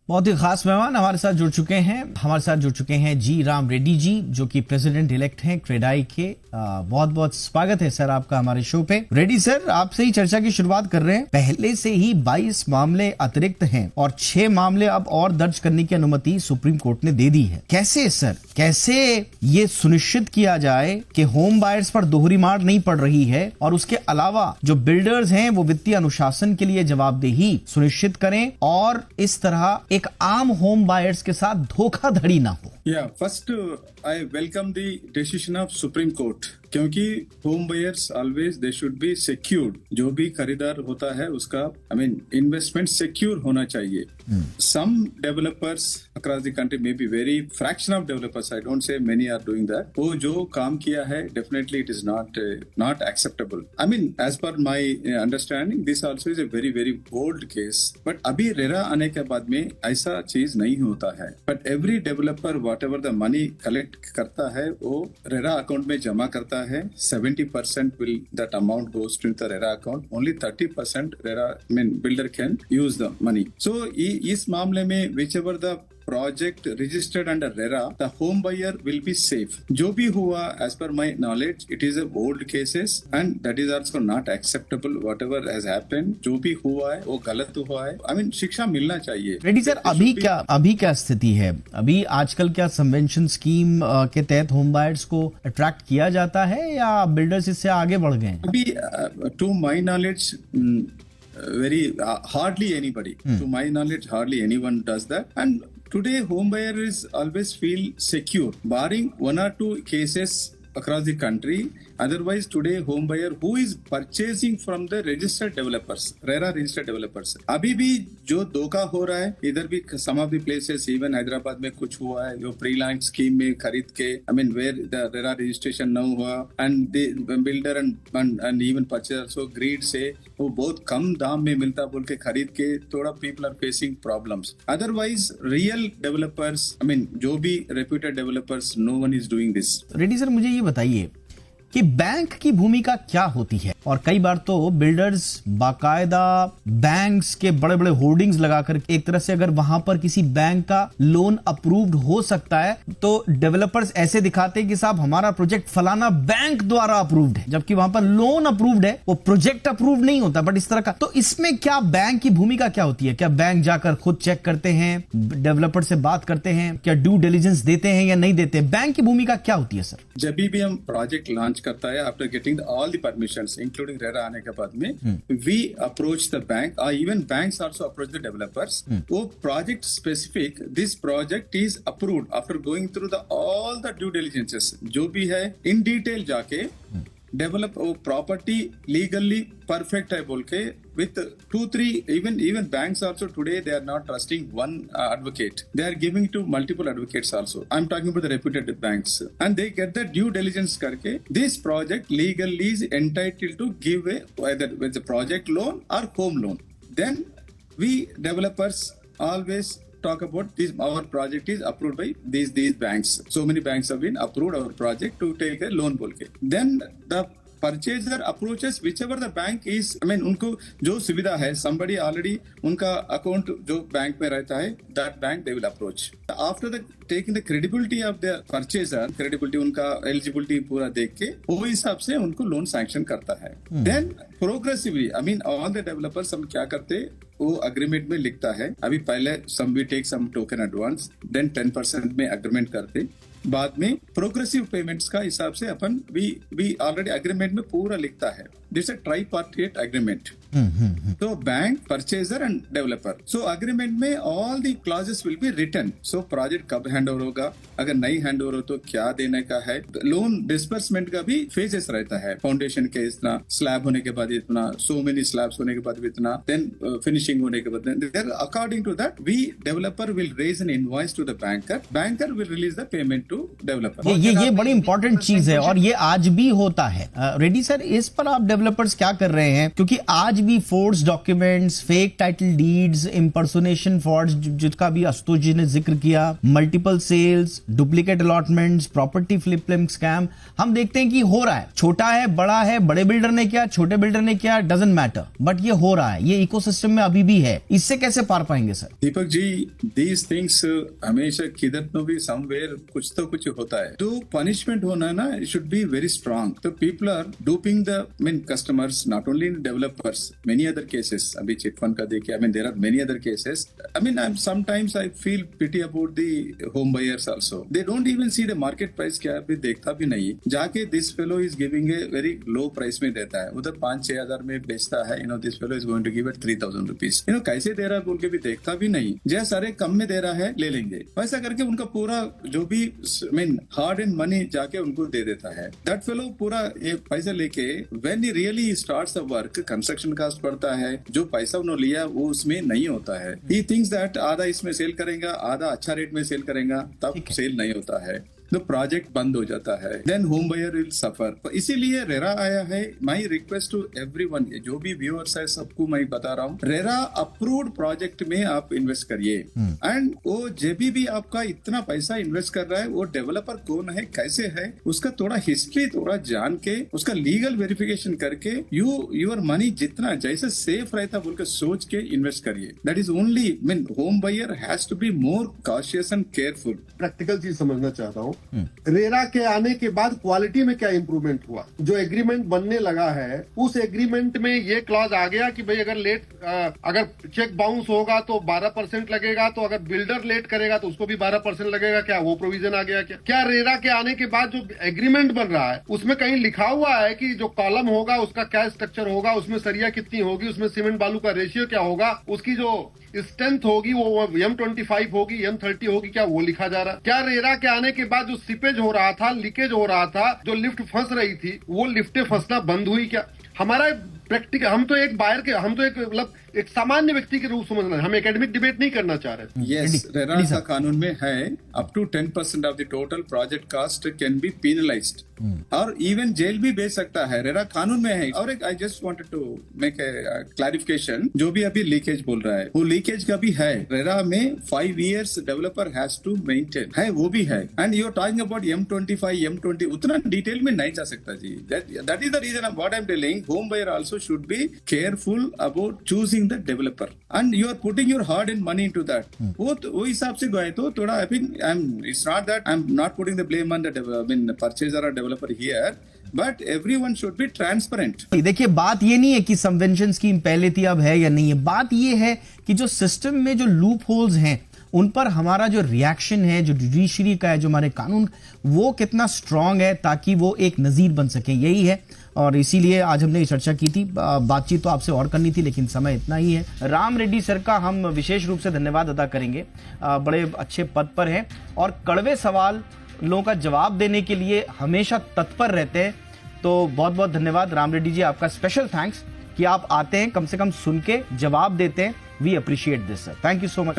बहुत ही खास मेहमान हमारे साथ जुड़ चुके हैं जी राम रेड्डी जी, जो कि प्रेसिडेंट इलेक्ट हैं क्रेडाई के। बहुत बहुत स्वागत है सर आपका हमारे शो पे। रेड्डी सर, आपसे ही चर्चा की शुरुआत कर रहे हैं। पहले से ही 22 मामले अतिरिक्त हैं और 6 मामले अब और दर्ज करने की अनुमति सुप्रीम कोर्ट ने दे दी है। कैसे सर, कैसे ये सुनिश्चित किया जाए कि होम बायर्स पर दोहरी मार नहीं पड़ रही है, और उसके अलावा जो बिल्डर्स हैं वो वित्तीय अनुशासन के लिए जवाबदेही सुनिश्चित करें और इस तरह एक आम होम बायर्स के साथ धोखाधड़ी ना हो। First I welcome the decision of Supreme Court, क्योंकि home buyers always they should be secured. जो भी खरीदार होता है उसका इन्वेस्टमेंट सिक्योर होना चाहिए। Some developers across the country may be very fraction of developers, I don't say many are doing that. वो जो काम किया है definitely it is not acceptable. As per my understanding this also is a very very bold case. But अभी RERA आने के बाद में ऐसा चीज नहीं होता है। But every developer whatever the money collect करता है वो रेरा अकाउंट में जमा करता है। 70% will that amount goes to the RERA account. Only 30% RERA builder can use the money. So इस मामले में whichever the project registered under RERA, the home buyer will be safe. जो भी हुआ, as per my knowledge, it is a bold cases and that is also not acceptable. Whatever has happened, जो भी हुआ है वो गलत हुआ है। शिक्षा मिलना चाहिए। रेड्डी सर, अभी क्या स्थिति है? अभी आजकल क्या सबवेंशन स्कीम के तहत होम बायर्स को अट्रैक्ट किया जाता है या बिल्डर्स इससे आगे बढ़ गए? अभी to my knowledge very hardly anybody, to my knowledge hardly anyone does that. And today home buyer is always feel secure, barring 1 or 2 cases across the country. Otherwise today home buyer who is purchasing from the registered developers, RERA registered developers, अभी भी जो धोखा हो रहा है इधर भी some of the places, even Hyderabad में कुछ हुआ है जो प्री लॉन्च स्कीम में खरीद के where the RERA registration न हुआ and the builder and even purchaser so greed से वो बहुत कम दाम में मिलता बोल के खरीद के थोड़ा people are facing problems. Otherwise real developers, जो भी reputed developers, no one is doing this. Reddy sir, मुझे ये बताइए कि बैंक की भूमिका क्या होती है? और कई बार तो बिल्डर्स बाकायदा बैंक्स के बड़े बड़े होर्डिंग्स लगाकर एक तरह से अगर वहां पर किसी बैंक का लोन अप्रूव्ड हो सकता है तो डेवलपर्स ऐसे दिखाते हैं कि साहब हमारा प्रोजेक्ट फलाना बैंक द्वारा अप्रूव्ड है, जबकि वहां पर लोन अप्रूव्ड है, वो प्रोजेक्ट अप्रूव्ड नहीं होता। बट इस तरह का, तो इसमें क्या बैंक की भूमिका क्या होती है? क्या बैंक जाकर खुद चेक करते हैं, डेवलपर से बात करते हैं, क्या ड्यू डिलिजेंस देते हैं या नहीं देते? बैंक की भूमिका क्या होती है सर? जब भी हम प्रोजेक्ट लॉन्च करता है after getting all the permissions including RERA आने के बाद में वी अप्रोच द बैंक और even banks also approach the developers. वो project specific this project is approved after going through the all the due diligences, जो भी है in detail जाके डेवलप वो प्रॉपर्टी लीगली परफेक्ट है बोल के with 2-3 even banks also today they are not trusting one advocate, they are giving to multiple advocates also. I'm talking about the reputed banks and they get the due diligence करके this project legally is entitled to give a either with the project loan or home loan. Then we developers always talk about this, our project is approved by these banks, so many banks have been approved our project to take a loan बोल के then the purchaser approaches whichever the bank is, उनको जो सुविधा है somebody already उनका account जो bank में रहता है that bank they will approach. After the taking the credibility of the purchaser, credibility उनका eligibility पूरा देख के वो हिसाब से उनको लोन सैंक्शन करता है. Then progressively all the developers हम क्या करते वो अग्रीमेंट में लिखता है। अभी पहले some we take some token advance, then 10% में अग्रीमेंट करते, बाद में प्रोग्रेसिव पेमेंट्स का हिसाब से अपन भी ऑलरेडी अग्रीमेंट में पूरा लिखता है। दिस अ ट्राइपार्टिएट एग्रीमेंट, तो bank, purchaser and developer. So agreement में all the clauses will be written. So project कब हैंड ओवर होगा, अगर नहीं हैंड ओवर हो तो क्या देने का है, लोन डिस्बर्समेंट का भी फेजेस रहता है। फाउंडेशन के इतना, स्लैब होने के बाद इतना, सो मेनी स्लैब्स होने के बाद इतना, देन फिनिशिंग होने के बाद according to that we developer will raise an invoice to the banker will release the payment to developer. ये बड़ी इंपॉर्टेंट चीज है और ये आज भी होता है। रेड्डी सर, इस पर आप डेवलपर्स क्या कर रहे हैं, क्योंकि आज भी forged documents, fake title deeds, impersonation frauds जिसका भी आशुतोष जी ने जिक्र किया, multiple sales, duplicate allotments, property flipping scam, हम देखते हैं कि हो रहा है। छोटा है, बड़ा है, बड़े बिल्डर ने किया, छोटे बिल्डर ने किया, डजंट मैटर, बट ये हो रहा है, ये इकोसिस्टम में अभी भी है। इससे कैसे पार पाएंगे sir? Deepak ji, these things हमेशा किधर तो भी समवेयर कुछ तो कुछ होता है। तो पनिशमेंट होना ना, it should be very strong. तो people are duping the customers, not only in developers, many other cases. अभी चिट फंड का देखिए, there are many other cases. Sometimes I feel pity about the home buyers also. They don't even see the market price क्या है, देखता भी नहीं। जाके this fellow is giving a very low price में देता है, उधर 5-6 हजार में बेचता है। This fellow is going to give it 3000 rupees. कैसे दे रहा है बोल के भी देखता भी नहीं। जैसे अरे कम में दे रहा है, ले लेंगे, वैसा करके उनका पूरा जो भी हार्ड एंड मनी जाके उनको दे देता है। दैट फेलो पूरा ये पैसा लेके when he really starts the work, construction cost पड़ता है, जो पैसा उन्होंने लिया वो उसमें नहीं होता है। ही थिंक्स दैट आधा इसमें सेल करेगा, आधा अच्छा रेट में सेल करेगा, तब सेल नहीं होता है, तो प्रोजेक्ट बंद हो जाता है। Then home buyer will suffer. इसीलिए रेरा आया है। माई रिक्वेस्ट टू एवरीवन, जो भी व्यूअर्स है सबको मैं बता रहा हूँ, रेरा अप्रूव्ड प्रोजेक्ट में आप इन्वेस्ट करिए। एंड वो जब भी आपका इतना पैसा इन्वेस्ट कर रहा है, वो डेवलपर कौन है, कैसे है, उसका थोड़ा हिस्ट्री थोड़ा जान के, उसका लीगल वेरिफिकेशन करके, यूर मनी जितना जैसे सेफ रहता बोल के सोच के इन्वेस्ट करिए। That is only home buyer has to be more cautious and careful. Practical चीज समझना चाहता हूँ। रेरा के आने के बाद क्वालिटी में क्या इंप्रूवमेंट हुआ? जो एग्रीमेंट बनने लगा है, उस एग्रीमेंट में ये क्लॉज आ गया कि भाई अगर चेक बाउंस होगा तो 12% लगेगा, तो अगर बिल्डर लेट करेगा तो उसको भी 12% लगेगा। क्या वो प्रोविजन आ गया? क्या रेरा के आने के बाद जो एग्रीमेंट बन रहा है उसमें कहीं लिखा हुआ है कि जो कॉलम होगा उसका क्या स्ट्रक्चर होगा, उसमें सरिया कितनी होगी, उसमें सीमेंट बालू का रेशियो क्या होगा, उसकी जो स्ट्रेंथ होगी वो M25 होगी, M30 होगी, क्या वो लिखा जा रहा है? क्या रेरा के आने के बाद जो सीपेज हो रहा था, लीकेज हो रहा था, जो लिफ्ट फंस रही थी, वो लिफ्टें फंसना बंद हुई? क्या हमारा प्रैक्टिकल, हम तो एक सामान्य व्यक्ति के रूप समझना है, हम एकेडमिक डिबेट नहीं करना चाह रहे। यस, रेरा का कानून में है up to 10% of the total project cost can be penalised, और इवन जेल भी भेज सकता है। रेरा कानून में है। और I just wanted to make a clarification, जो भी अभी लीकेज बोल रहा है, वो लीकेज का भी है। रेरा में 5 years developer has to maintain है, वो भी है। And you are talking about M25, M20, उतना डिटेल में नहीं जा सकता जी। That is the reason what I am telling, home buyer also should be careful about choosing the developer, and you are putting your hard earned money into that. वो हिसाब से गए तो थोड़ा, it's not that I'm not putting the blame on the purchaser or developer here, but everyone should be transparent. देखिए, बात ये नहीं है कि सबवेंशन स्कीम पहले थी अब है या नहीं है, बात ये है कि जो सिस्टम में जो लूप होल्स हैं उन पर हमारा जो रिएक्शन है, जो जुडिशरी का है, जो हमारे कानून, वो कितना स्ट्रांग है ताकि वो एक नजीर बन सके, यही है। और इसीलिए आज हमने ये चर्चा की थी। बातचीत तो आपसे और करनी थी लेकिन समय इतना ही है। राम रेड्डी सर का हम विशेष रूप से धन्यवाद अदा करेंगे, बड़े अच्छे पद पर हैं और कड़वे सवाल लोगों का जवाब देने के लिए हमेशा तत्पर रहते हैं। तो बहुत बहुत धन्यवाद राम रेड्डी जी, आपका स्पेशल थैंक्स कि आप आते हैं, कम से कम सुन के जवाब देते हैं। We appreciate this sir, thank you so much.